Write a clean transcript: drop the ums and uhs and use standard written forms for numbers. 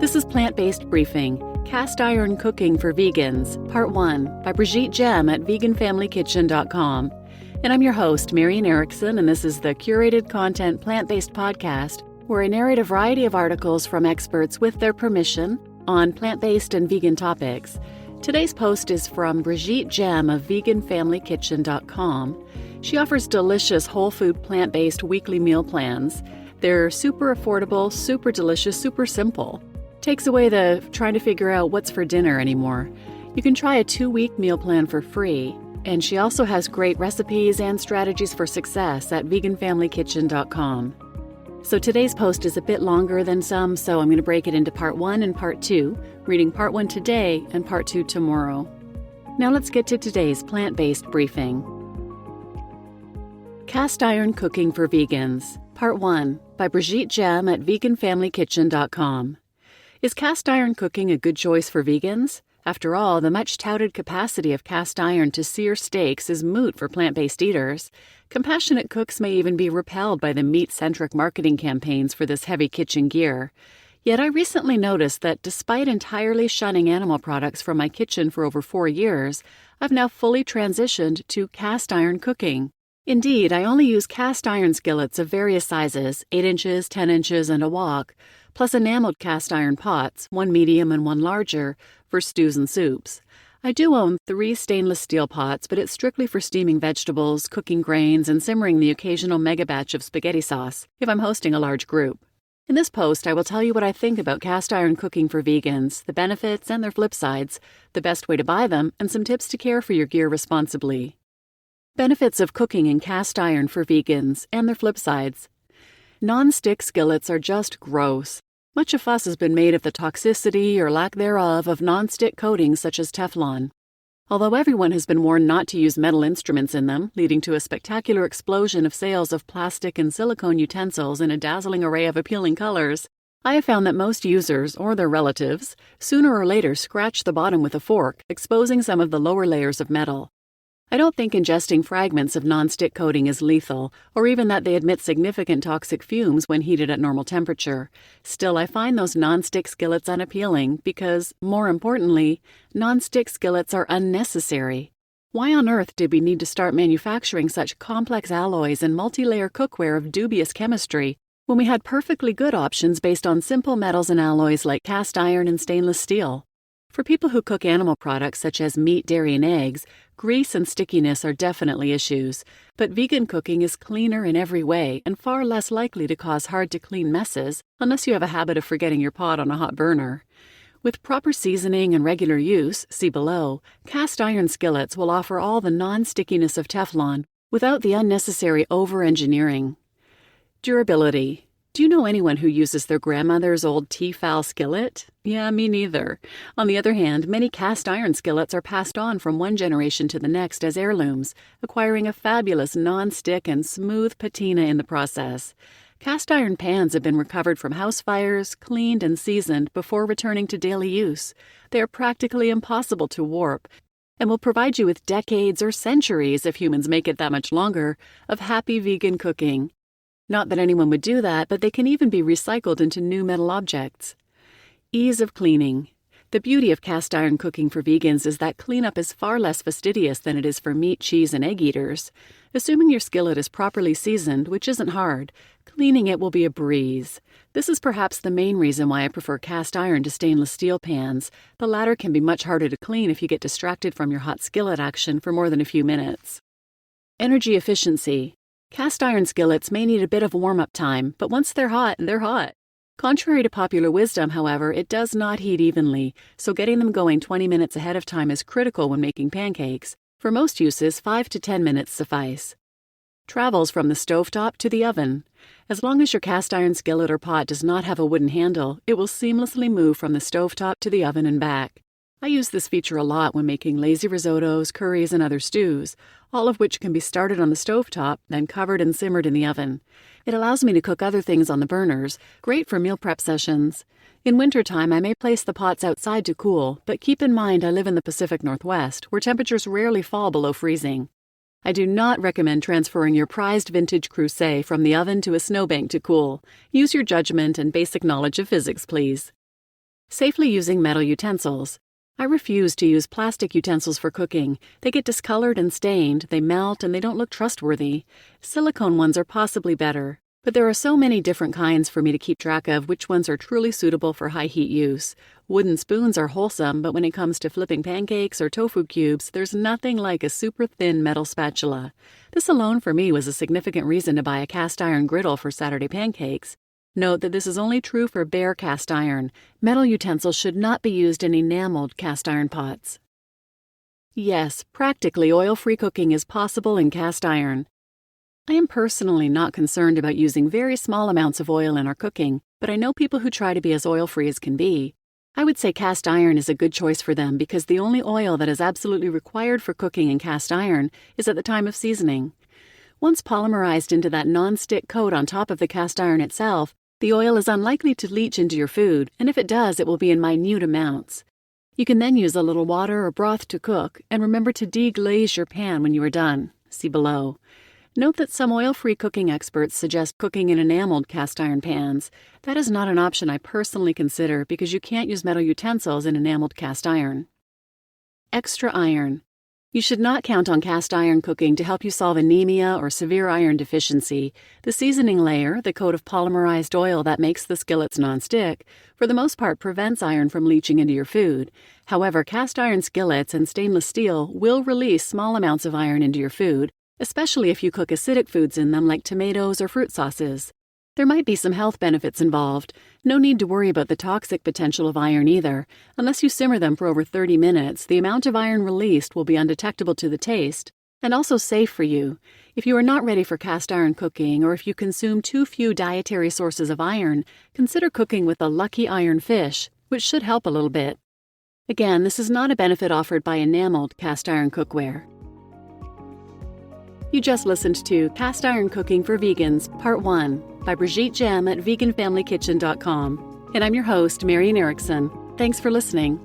This is Plant-Based Briefing, Cast Iron Cooking for Vegans, Part 1, by Brigitte Gemme at veganfamilykitchen.com. And I'm your host, Marian Erickson, and this is the curated content plant-based podcast where I narrate a variety of articles from experts with their permission on plant-based and vegan topics. Today's post is from Brigitte Gemme of veganfamilykitchen.com. She offers delicious whole food plant-based weekly meal plans. They're super affordable, super delicious, super simple. Takes away the trying to figure out what's for dinner anymore. You can try a 2-week meal plan for free, and she also has great recipes and strategies for success at veganfamilykitchen.com. So today's post is a bit longer than some, so I'm going to break it into Part 1 and Part 2, reading Part 1 today and Part 2 tomorrow. Now let's get to today's plant-based briefing. Cast Iron Cooking for Vegans, Part 1, by Brigitte Gemme at veganfamilykitchen.com. Is cast iron cooking a good choice for vegans? After all, the much-touted capacity of cast iron to sear steaks is moot for plant-based eaters. Compassionate cooks may even be repelled by the meat-centric marketing campaigns for this heavy kitchen gear. Yet I recently noticed that despite entirely shunning animal products from my kitchen for over 4 years, I've now fully transitioned to cast iron cooking. Indeed, I only use cast iron skillets of various sizes, 8 inches, 10 inches, and a wok, plus enameled cast iron pots, one medium and one larger, for stews and soups. I do own 3 stainless steel pots, but it's strictly for steaming vegetables, cooking grains, and simmering the occasional mega batch of spaghetti sauce, if I'm hosting a large group. In this post, I will tell you what I think about cast iron cooking for vegans, the benefits and their flip sides, the best way to buy them, and some tips to care for your gear responsibly. Benefits of cooking in cast iron for vegans and their flip sides. Non-stick skillets are just gross. Much a fuss has been made of the toxicity or lack thereof of non-stick coatings such as Teflon. Although everyone has been warned not to use metal instruments in them, leading to a spectacular explosion of sales of plastic and silicone utensils in a dazzling array of appealing colors, I have found that most users, or their relatives, sooner or later scratch the bottom with a fork, exposing some of the lower layers of metal. I don't think ingesting fragments of non-stick coating is lethal, or even that they emit significant toxic fumes when heated at normal temperature. Still, I find those non-stick skillets unappealing because, more importantly, non-stick skillets are unnecessary. Why on earth did we need to start manufacturing such complex alloys and multi-layer cookware of dubious chemistry when we had perfectly good options based on simple metals and alloys like cast iron and stainless steel? For people who cook animal products such as meat, dairy, and eggs, grease and stickiness are definitely issues, but vegan cooking is cleaner in every way and far less likely to cause hard-to-clean messes unless you have a habit of forgetting your pot on a hot burner. With proper seasoning and regular use, see below, cast iron skillets will offer all the non-stickiness of Teflon without the unnecessary over-engineering. Durability. Do you know anyone who uses their grandmother's old Tefal skillet? Yeah, me neither. On the other hand, many cast iron skillets are passed on from one generation to the next as heirlooms, acquiring a fabulous non-stick and smooth patina in the process. Cast iron pans have been recovered from house fires, cleaned and seasoned before returning to daily use. They are practically impossible to warp, and will provide you with decades or centuries, if humans make it that much longer, of happy vegan cooking. Not that anyone would do that, but they can even be recycled into new metal objects. Ease of cleaning. The beauty of cast iron cooking for vegans is that cleanup is far less fastidious than it is for meat, cheese, and egg eaters. Assuming your skillet is properly seasoned, which isn't hard, cleaning it will be a breeze. This is perhaps the main reason why I prefer cast iron to stainless steel pans. The latter can be much harder to clean if you get distracted from your hot skillet action for more than a few minutes. Energy efficiency. Cast iron skillets may need a bit of warm-up time, but once they're hot, they're hot. Contrary to popular wisdom, however, it does not heat evenly, so getting them going 20 minutes ahead of time is critical when making pancakes. For most uses, 5 to 10 minutes suffice. Travels from the stovetop to the oven. As long as your cast iron skillet or pot does not have a wooden handle, it will seamlessly move from the stovetop to the oven and back. I use this feature a lot when making lazy risottos, curries, and other stews, all of which can be started on the stovetop, then covered and simmered in the oven. It allows me to cook other things on the burners, great for meal prep sessions. In wintertime, I may place the pots outside to cool, but keep in mind I live in the Pacific Northwest, where temperatures rarely fall below freezing. I do not recommend transferring your prized vintage Creuset from the oven to a snowbank to cool. Use your judgment and basic knowledge of physics, please. Safely using metal utensils. I refuse to use plastic utensils for cooking. They get discolored and stained, they melt, and they don't look trustworthy. Silicone ones are possibly better, but there are so many different kinds for me to keep track of which ones are truly suitable for high heat use. Wooden spoons are wholesome, but when it comes to flipping pancakes or tofu cubes, there's nothing like a super thin metal spatula. This alone for me was a significant reason to buy a cast iron griddle for Saturday pancakes. Note that this is only true for bare cast iron. Metal utensils should not be used in enameled cast iron pots. Yes, practically oil-free cooking is possible in cast iron. I am personally not concerned about using very small amounts of oil in our cooking, but I know people who try to be as oil-free as can be. I would say cast iron is a good choice for them because the only oil that is absolutely required for cooking in cast iron is at the time of seasoning. Once polymerized into that non-stick coat on top of the cast iron itself, the oil is unlikely to leach into your food, and if it does, it will be in minute amounts. You can then use a little water or broth to cook, and remember to deglaze your pan when you are done. See below. Note that some oil-free cooking experts suggest cooking in enameled cast iron pans. That is not an option I personally consider because you can't use metal utensils in enameled cast iron. Extra iron. You should not count on cast iron cooking to help you solve anemia or severe iron deficiency. The seasoning layer, the coat of polymerized oil that makes the skillets non-stick, for the most part prevents iron from leaching into your food. However, cast iron skillets and stainless steel will release small amounts of iron into your food, especially if you cook acidic foods in them like tomatoes or fruit sauces. There might be some health benefits involved. No need to worry about the toxic potential of iron either. Unless you simmer them for over 30 minutes, the amount of iron released will be undetectable to the taste, and also safe for you. If you are not ready for cast iron cooking, or if you consume too few dietary sources of iron, consider cooking with a lucky iron fish, which should help a little bit. Again, this is not a benefit offered by enameled cast iron cookware. You just listened to Cast Iron Cooking for Vegans, Part 1, by Brigitte Gemme at veganfamilykitchen.com. And I'm your host, Marian Erickson. Thanks for listening.